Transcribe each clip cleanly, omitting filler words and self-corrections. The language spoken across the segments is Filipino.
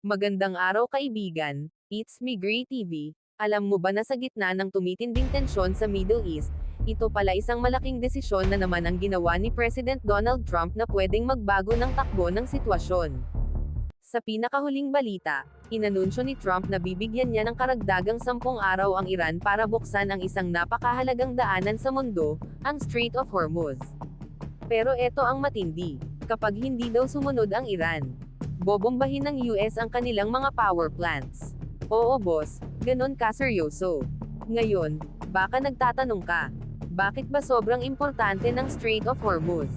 Magandang araw kaibigan, it's me Gray TV. Alam mo ba na sa gitna ng tumitinding tensyon sa Middle East, ito pala isang malaking desisyon na naman ang ginawa ni President Donald Trump na pwedeng magbago ng takbo ng sitwasyon. Sa pinakahuling balita, inanunsyo ni Trump na bibigyan niya ng karagdagang 10 araw ang Iran para buksan ang isang napakahalagang daanan sa mundo, ang Strait of Hormuz. Pero eto ang matindi, kapag hindi daw sumunod ang Iran, bobombahin ng US ang kanilang mga power plants. Oo boss, ganon kaseryoso. Ngayon, baka nagtatanong ka, bakit ba sobrang importante ng Strait of Hormuz?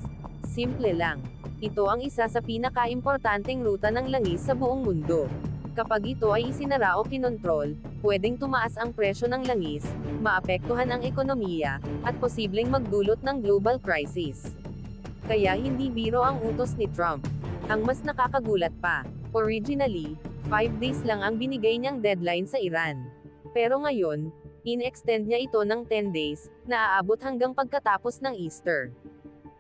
Simple lang. Ito ang isa sa pinaka-importanteng ruta ng langis sa buong mundo. Kapag ito ay isinara o kinontrol, pwedeng tumaas ang presyo ng langis, maapektuhan ang ekonomiya, at posibleng magdulot ng global crisis. Kaya hindi biro ang utos ni Trump. Ang mas nakakagulat pa, originally, 5 days lang ang binigay niyang deadline sa Iran. Pero ngayon, in-extend niya ito ng 10 days, na aabot hanggang pagkatapos ng Easter.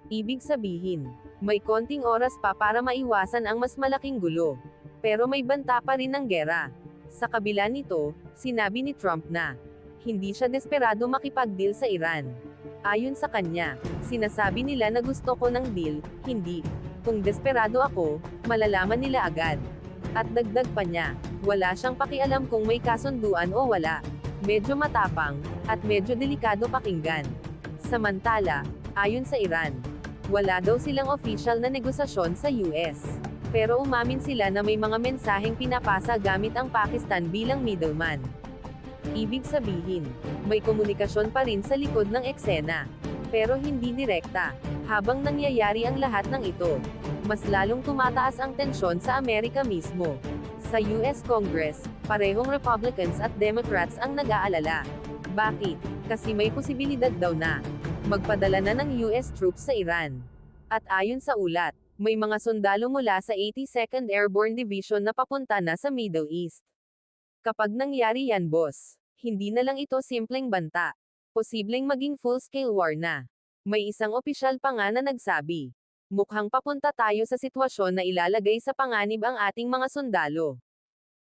Ibig sabihin, may konting oras pa para maiwasan ang mas malaking gulo. Pero may banta pa rin ng gera. Sa kabila nito, sinabi ni Trump na, hindi siya desperado makipag-deal sa Iran. Ayon sa kanya, sinasabi nila na gusto ko ng deal, hindi. Kung desperado ako, malalaman nila agad. At dagdag pa niya, wala siyang pakialam kung may kasunduan o wala. Medyo matapang, at medyo delikado pakinggan. Samantala, ayon sa Iran, wala daw silang official na negosasyon sa US. Pero umamin sila na may mga mensaheng pinapasa gamit ang Pakistan bilang middleman. Ibig sabihin, may komunikasyon pa rin sa likod ng eksena. Pero hindi direkta. Habang nangyayari ang lahat ng ito, mas lalong tumataas ang tensyon sa Amerika mismo. Sa US Congress, parehong Republicans at Democrats ang nag-aalala. Bakit? Kasi may posibilidad daw na magpadala na ng US troops sa Iran. At ayon sa ulat, may mga sundalo mula sa 82nd Airborne Division na papunta na sa Middle East. Kapag nangyari yan boss, hindi na lang ito simpleng banta. Posibleng maging full-scale war na. May isang opisyal pa nga na nagsabi, mukhang papunta tayo sa sitwasyon na ilalagay sa panganib ang ating mga sundalo.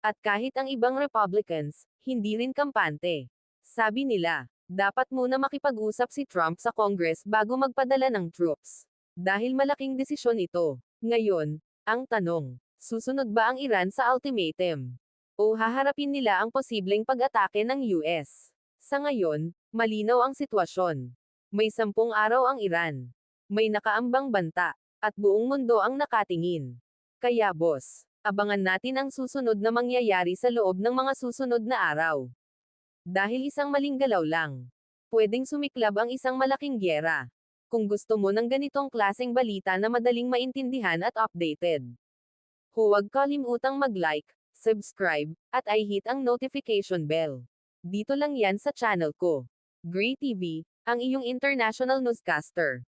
At kahit ang ibang Republicans, hindi rin kampante. Sabi nila, dapat muna makipag-usap si Trump sa Congress bago magpadala ng troops. Dahil malaking desisyon ito. Ngayon, ang tanong, susunod ba ang Iran sa ultimatum? O haharapin nila ang posibleng pag-atake ng US? Sa ngayon, malinaw ang sitwasyon. May 10 araw ang Iran. May nakaambang banta, at buong mundo ang nakatingin. Kaya boss, abangan natin ang susunod na mangyayari sa loob ng mga susunod na araw. Dahil isang maling galaw lang, pwedeng sumiklab ang isang malaking gyera. Kung gusto mo ng ganitong klaseng balita na madaling maintindihan at updated, huwag kalimutang mag-like, subscribe, at i-hit ang notification bell. Dito lang yan sa channel ko. Gray TV, ang iyong international newscaster.